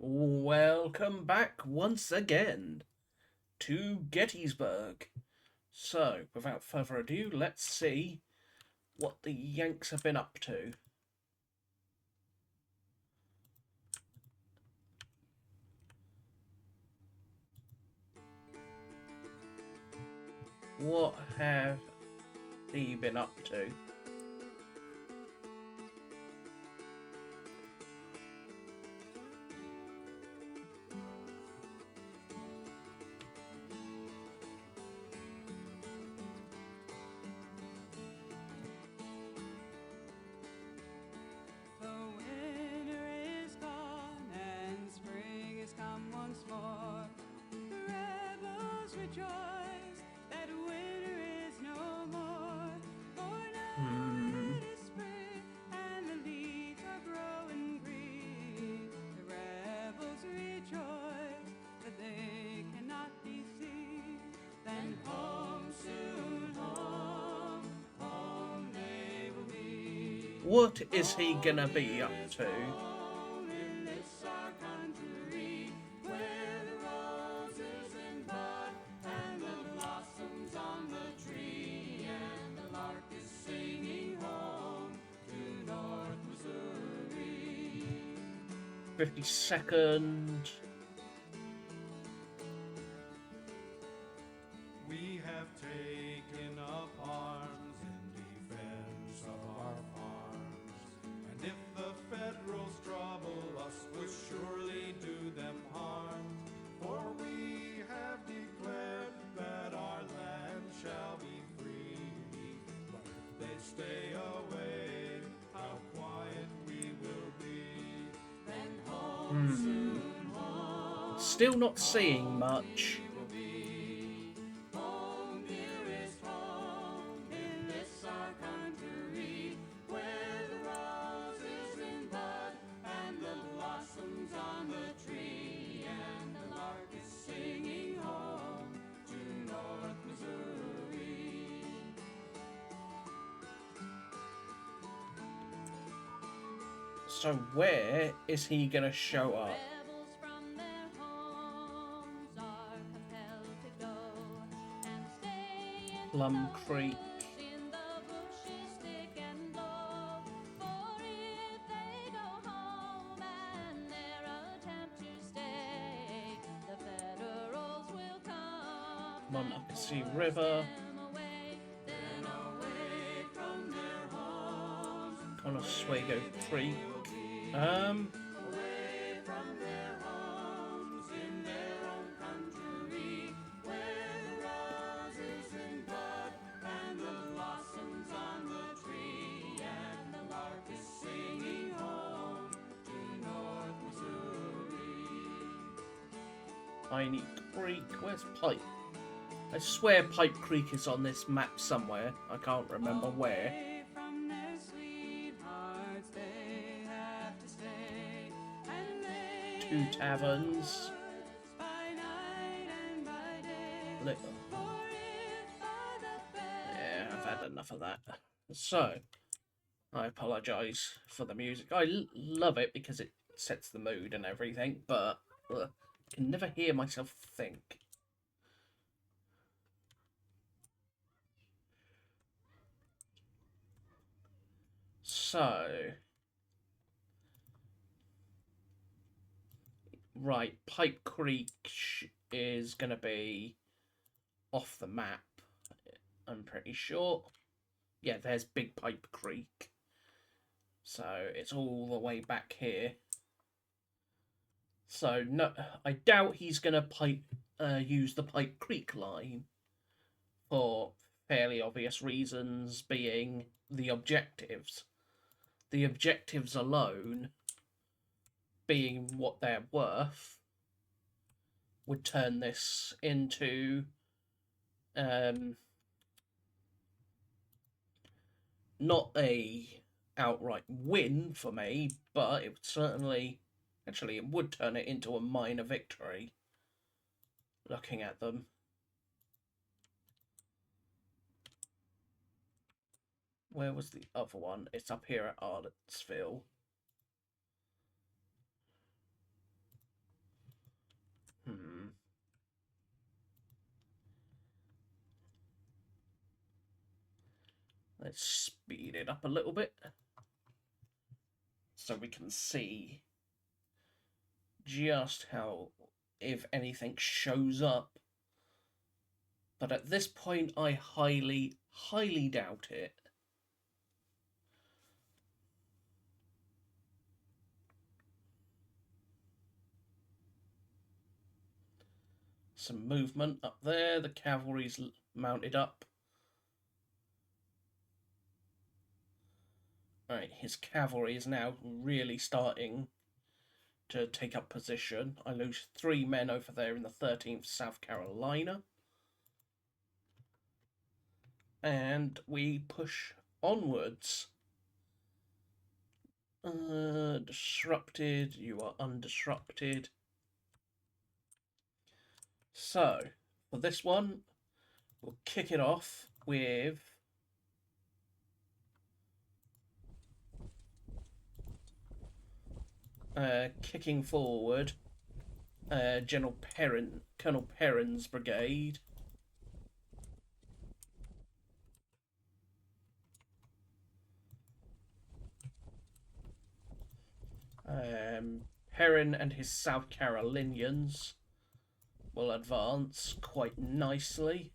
Welcome back once again to Gettysburg. So, without further ado, let's see what the Yanks have been up to. What have they been up to? What is he gonna be up to? Missouri. 52nd. We have taken up arms in defense of our farms, and if the Federals trouble us, we'll surely do them harm. For we have declared that our land shall be free, but if they stay away, how quiet we will be. Then home, soon home. Still not seeing much. So where is he gonna show up? Plum Creek. Montmorency River. Oswego Creek. Away from their homes in their own country, where the roses in bud and the blossoms on the tree, and the lark is singing home to North Missouri. Piney Creek. Where's Pipe? I swear Pipe Creek is on this map somewhere. I can't remember where. Two taverns. Yeah, I've had enough of that. So, I apologise for the music. I love it because it sets the mood and everything, but I can never hear myself think. So, right, Pipe Creek is going to be off the map, I'm pretty sure. Yeah, there's Big Pipe Creek. So, it's all the way back here. So, no, I doubt he's going to use the Pipe Creek line for fairly obvious reasons, being the objectives. The objectives alone, being what they're worth, would turn this into not a outright win for me, but it would certainly, actually, it would turn it into a minor victory. Looking at them. Where was the other one? It's up here at Arlettsville. Let's speed it up a little bit so we can see just how, if anything shows up. But at this point, I highly, highly doubt it. Some movement up there. The cavalry's mounted up. Alright, his cavalry is now really starting to take up position. I lose 3 men over there in the 13th South Carolina. And we push onwards. Disrupted. You are undisrupted. So, for this one, we'll kick it off with kicking forward Colonel Perrin's brigade. Perrin and his South Carolinians will advance quite nicely.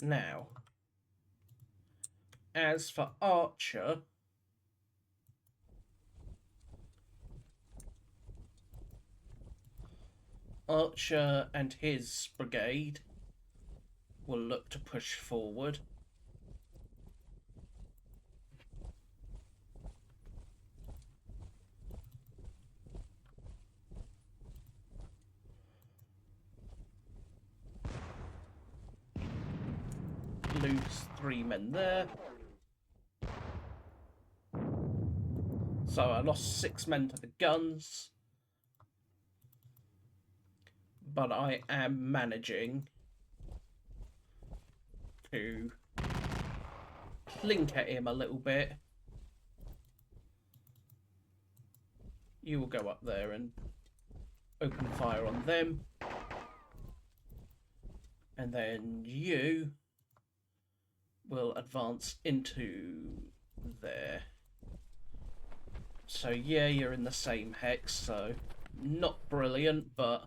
Now, as for Archer, Archer and his brigade will look to push forward. Lose 3 men there. So I lost 6 men to the guns. But I am managing to clink at him a little bit. You will go up there and open fire on them. And then you will advance into there. So yeah, you're in the same hex, so not brilliant, but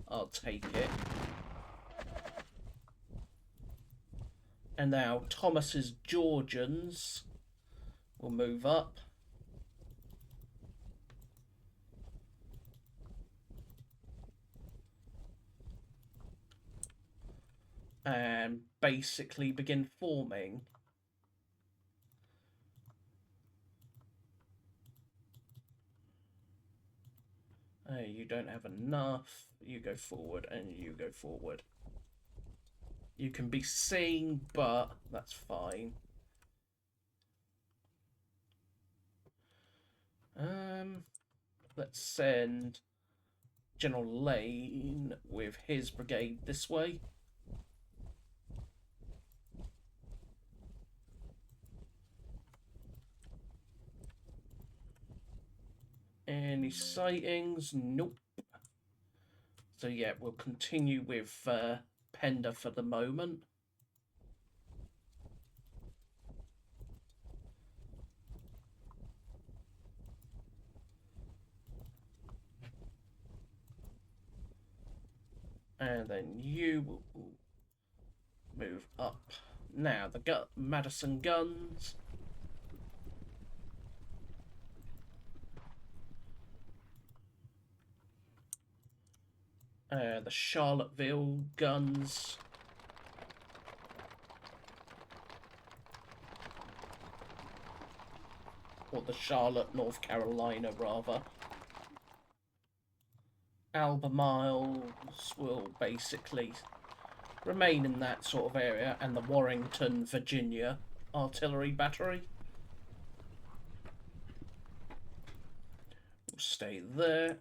I'll take it. And now Thomas's Georgians will move up. And basically begin forming. You don't have enough. You go forward and you go forward. You can be seen, but that's fine. Let's send General Lane with his brigade this way. Any sightings? Nope. So yeah, we'll continue with Pender for the moment. And then you will move up. Now, the Madison guns. The Charlottesville guns. Or the Charlotte, North Carolina, rather. Albemarle will basically remain in that sort of area, and the Warrington, Virginia artillery battery will stay there.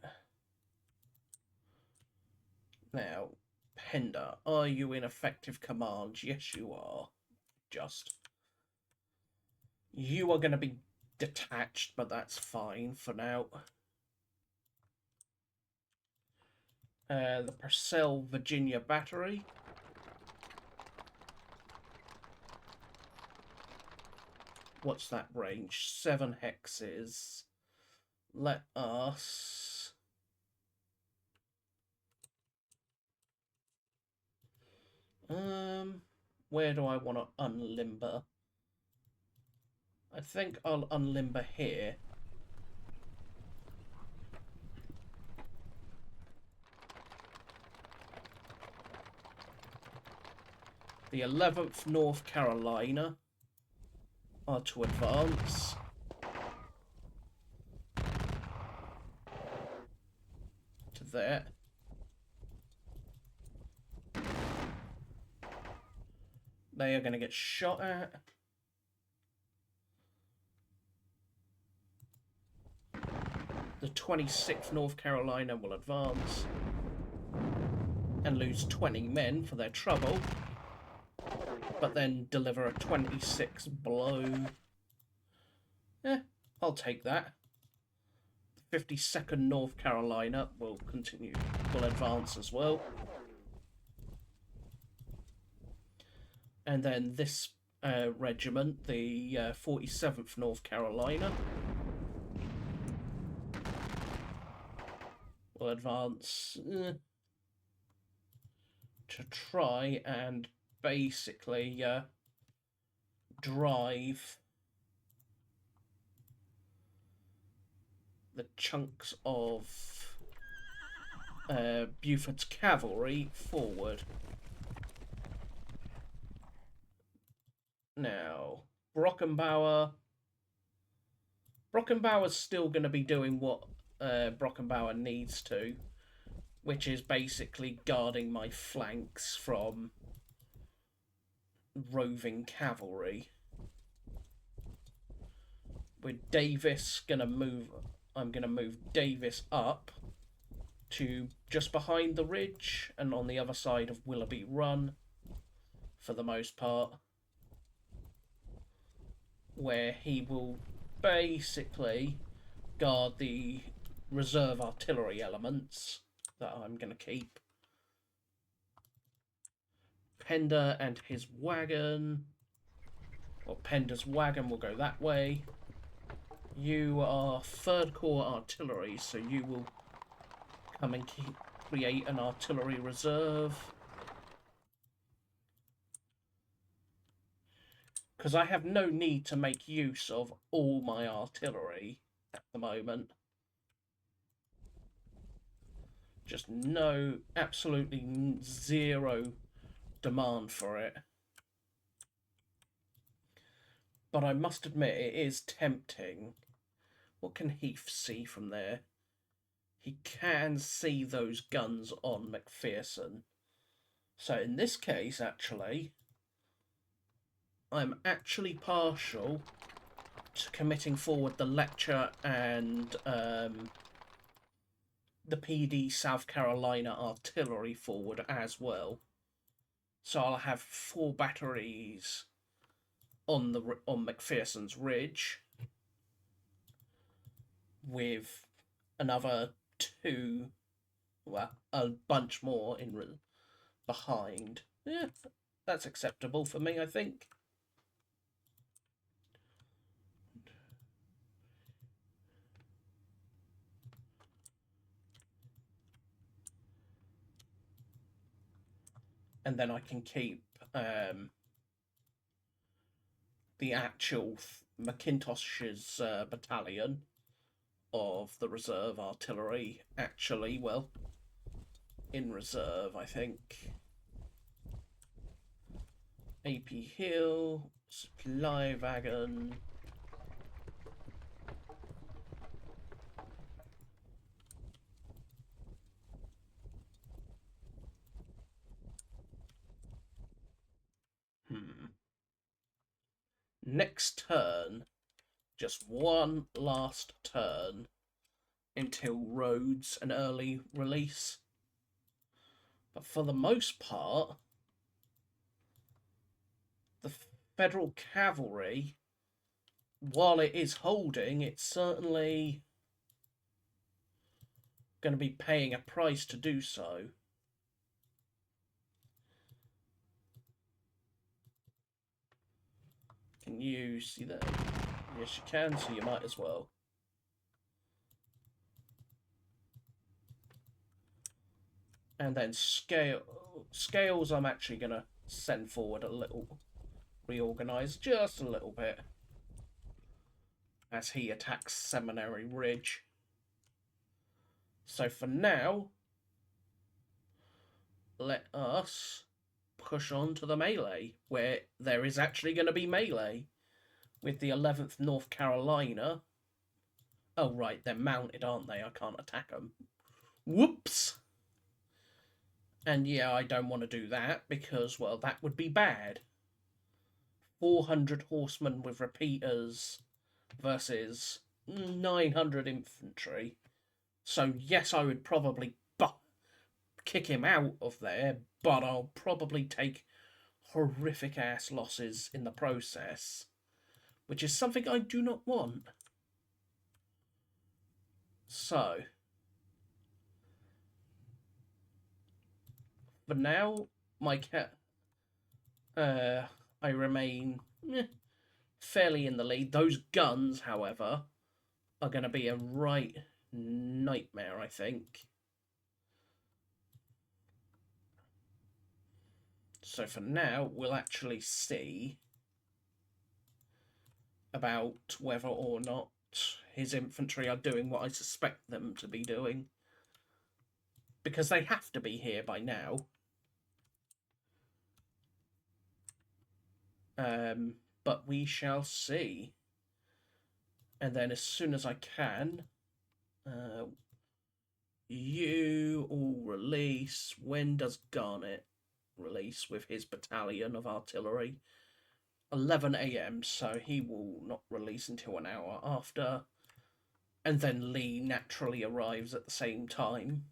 Now, Pender, are you in effective command? Yes, you are. Just. You are going to be detached, but that's fine for now. The Purcell, Virginia Battery. What's that range? 7 hexes. Let us... where do I want to unlimber? I think I'll unlimber here. The 11th North Carolina are to advance. To there. They are going to get shot at. The 26th North Carolina will advance and lose 20 men for their trouble, but then deliver a 26 blow. I'll take that. The 52nd North Carolina will advance as well. And then this regiment, the 47th North Carolina, will advance to try and basically drive the chunks of Buford's cavalry forward. Now, Brockenbauer's still going to be doing what Brockenbauer needs to, which is basically guarding my flanks from roving cavalry. With Davis I'm going to move Davis up to just behind the ridge and on the other side of Willoughby Run for the most part, where he will basically guard the reserve artillery elements that I'm going to keep. Pender and his wagon, or Pender's wagon, will go that way. You are 3rd Corps artillery, so you will come and create an artillery reserve. Because I have no need to make use of all my artillery at the moment. Just absolutely zero demand for it. But I must admit, it is tempting. What can Heath see from there? He can see those guns on McPherson. So in this case, actually, I'm actually partial to committing forward the Letcher and the PD South Carolina artillery forward as well. So I'll have 4 batteries on McPherson's Ridge, with another 2, well, a bunch more behind. Yeah, that's acceptable for me, I think. And then I can keep the actual McIntosh's battalion of the reserve artillery, actually, well, in reserve, I think. AP Hill, supply wagon. Next turn, just one last turn until Rhodes an early release. But for the most part, the Federal cavalry, while it is holding, it's certainly going to be paying a price to do so. Can you see that? Yes, you can, so you might as well. And then scales I'm actually going to send forward a little, reorganize just a little bit as he attacks Seminary Ridge. So for now, let us push on to the melee, where there is actually going to be melee with the 11th North Carolina. Oh, right, they're mounted, aren't they? I can't attack them. Whoops! And yeah, I don't want to do that because, well, that would be bad. 400 horsemen with repeaters versus 900 infantry. So, yes, I would probably kick him out of there, but I'll probably take horrific ass losses in the process, which is something I do not want. So, for now, I remain fairly in the lead. Those guns, however, are going to be a right nightmare, I think. So for now, we'll actually see about whether or not his infantry are doing what I suspect them to be doing. Because they have to be here by now. But we shall see. And then as soon as I can, you all release. When does Garnet release with his battalion of artillery? 11 a.m, so he will not release until an hour after. And then Lee naturally arrives at the same time.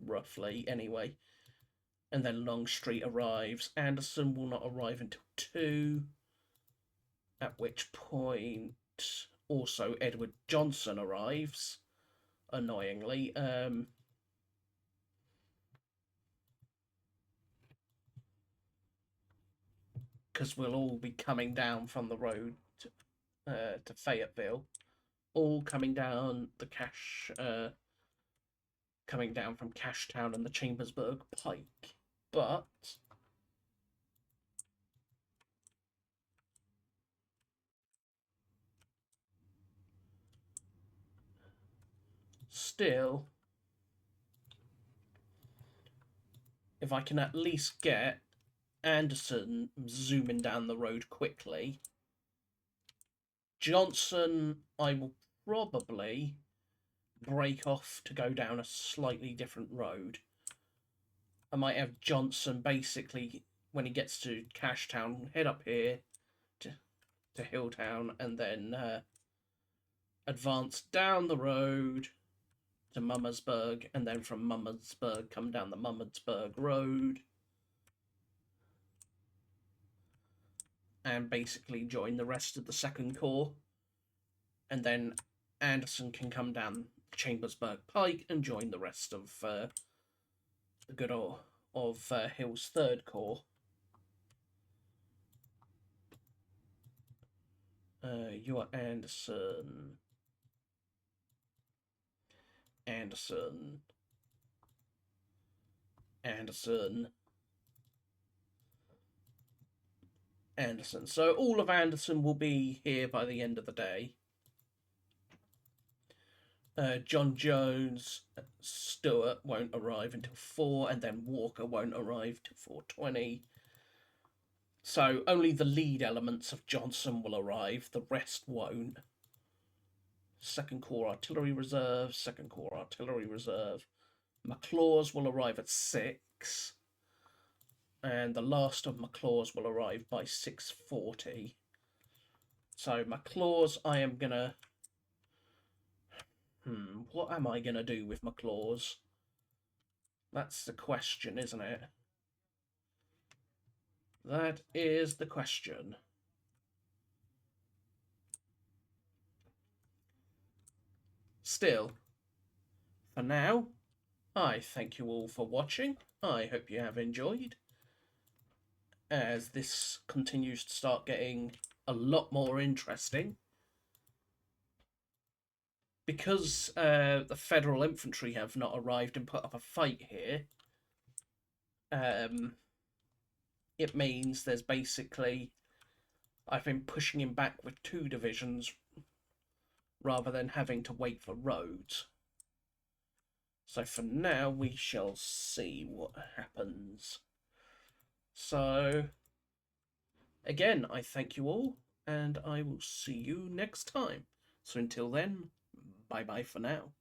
Roughly, anyway. And then Longstreet arrives. Anderson will not arrive until 2. At which point, also Edward Johnson arrives. Annoyingly. Because we'll all be coming down from the road to Fayetteville. All coming down the coming down from Cashtown and the Chambersburg Pike. But still, if I can at least get Anderson zooming down the road quickly, Johnson, I will probably break off to go down a slightly different road. I might have Johnson basically, when he gets to Cashtown, head up here to Hilltown and then advance down the road to Mummersburg, and then from Mummersburg come down the Mummersburg Road and basically join the rest of the Second Corps. And then Anderson can come down Chambersburg Pike and join the rest of the good of Hill's Third Corps. You are Anderson. So all of Anderson will be here by the end of the day. John Jones, Stewart won't arrive until 4, and then Walker won't arrive till 4:20. So only the lead elements of Johnson will arrive, the rest won't. Second Corps Artillery Reserve, Second Corps Artillery Reserve. McLaws will arrive at 6, and the last of McLaws will arrive by 6:40. So McLaws, I am gonna... what am I gonna do with McLaws? That's the question, isn't it? That is the question. still, for now, I thank you all for watching. I hope you have enjoyed, as this continues to start getting a lot more interesting. Because the Federal infantry have not arrived and put up a fight here, it means there's basically... I've been pushing him back with 2 divisions rather than having to wait for roads. So for now, we shall see what happens. So, again, I thank you all, and I will see you next time. So until then, bye-bye for now.